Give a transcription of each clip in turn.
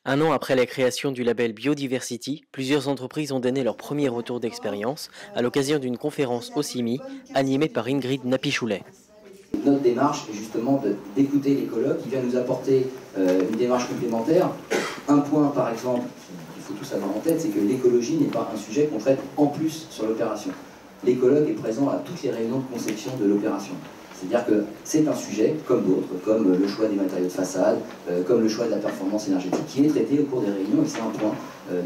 Un an après la création du label Biodiversity, plusieurs entreprises ont donné leur premier retour d'expérience à l'occasion d'une conférence au CIMI animée par Ingrid Napichoulet. Notre démarche est justement d'écouter l'écologue qui vient nous apporter une démarche complémentaire. Un point par exemple qu'il faut tous avoir en tête, c'est que l'écologie n'est pas un sujet qu'on traite en plus sur l'opération. L'écologue est présent à toutes les réunions de conception de l'opération. C'est-à-dire que c'est un sujet comme d'autres, comme le choix des matériaux de façade, comme le choix de la performance énergétique, qui est traité au cours des réunions et c'est un point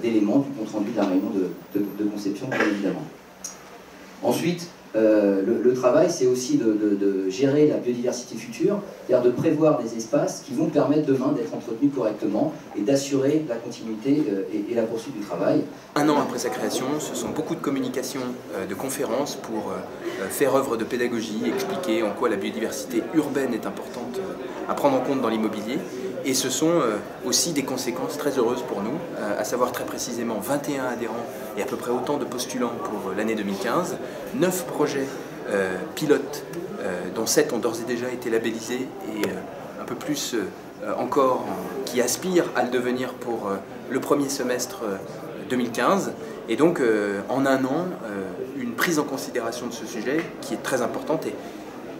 d'élément du compte-rendu de la réunion de conception, bien évidemment. Ensuite, le travail, c'est aussi de gérer la biodiversité future, c'est-à-dire de prévoir des espaces qui vont permettre demain d'être entretenus correctement et d'assurer la continuité et la poursuite du travail. Un an après sa création, ce sont beaucoup de communications, de conférences pour faire œuvre de pédagogie, expliquer en quoi la biodiversité urbaine est importante à prendre en compte dans l'immobilier. Et ce sont aussi des conséquences très heureuses pour nous, à savoir très précisément 21 adhérents et à peu près autant de postulants pour l'année 2015, 9 projets pilotes, dont 7 ont d'ores et déjà été labellisés et un peu plus encore qui aspirent à le devenir pour le premier semestre 2015. Et donc en un an, une prise en considération de ce sujet qui est très importante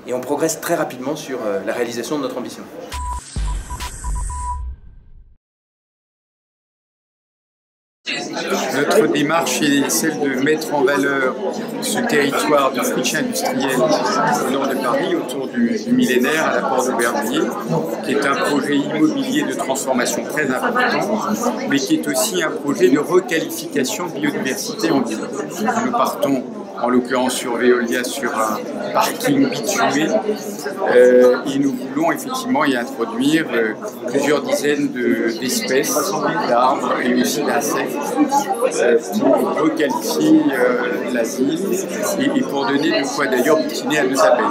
et on progresse très rapidement sur la réalisation de notre ambition. Notre démarche est celle de mettre en valeur ce territoire de friche industrielle au nord de Paris, autour du millénaire à la Porte d'Aubervilliers, qui est un projet immobilier de transformation très important, mais qui est aussi un projet de requalification de biodiversité en ville. Nous partons en l'occurrence sur Veolia, sur un parking bitumé, et nous voulons effectivement y introduire plusieurs dizaines d'espèces d'arbres et aussi d'insectes pour requalifier la ville et pour donner de quoi d'ailleurs butiner à nos abeilles.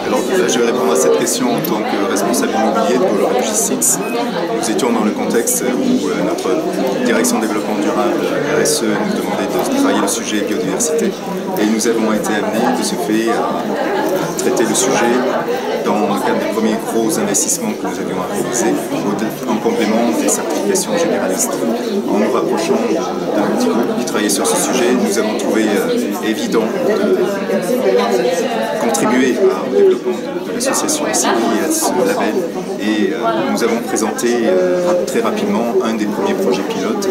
Alors, je vais répondre à cette question en tant que responsable immobilier de Bolloré Logistics. Nous étions dans le contexte où notre direction de développement durable, RSE, nous demandait de travailler le sujet biodiversité. Et nous avons été amenés de ce fait à traiter le sujet dans le cadre des premiers gros investissements que nous avions à réaliser, en complément des certifications généralistes. En nous rapprochant d'un petit groupe qui travaillait sur ce sujet, nous avons trouvé évident de contribuer au développement de l'association ici et à ce label. Et nous avons présenté très rapidement un des premiers projets pilotes.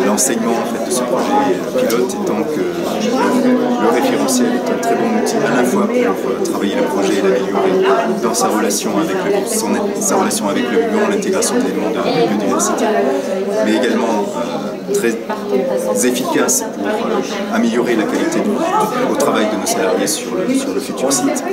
L'enseignement en fait, de ce projet pilote étant que le référentiel est un très bon outil à la fois pour travailler le projet et l'améliorer dans sa relation avec le vivant, l'intégration d'éléments de biodiversité, mais également très efficace pour améliorer la qualité au travail de nos salariés sur le futur site.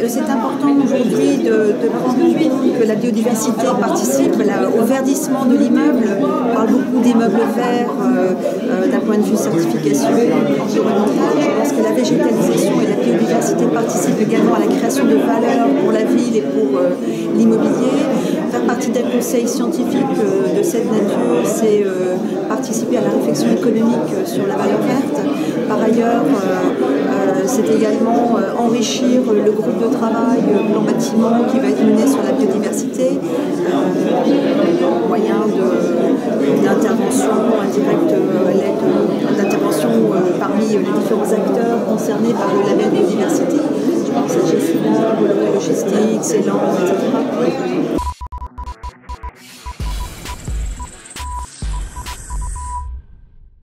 C'est important aujourd'hui de prendre en compte que la biodiversité participe au verdissement de l'immeuble. On parle beaucoup d'immeubles verts d'un point de vue certification environnementale. Je pense que la végétalisation et la biodiversité participent également à la création de valeur pour la ville et pour l'immobilier. Faire partie d'un conseil scientifique de cette nature, c'est participer à la réflexion économique sur la valeur verte. Par ailleurs, c'est également enrichir le groupe de travail plan bâtiment qui va être mené sur la biodiversité, au moyen d'interventions indirectes, d'interventions parmi les différents acteurs concernés par le label biodiversité. Je pense à Jessica, Bolloré Logistics, Elan, etc.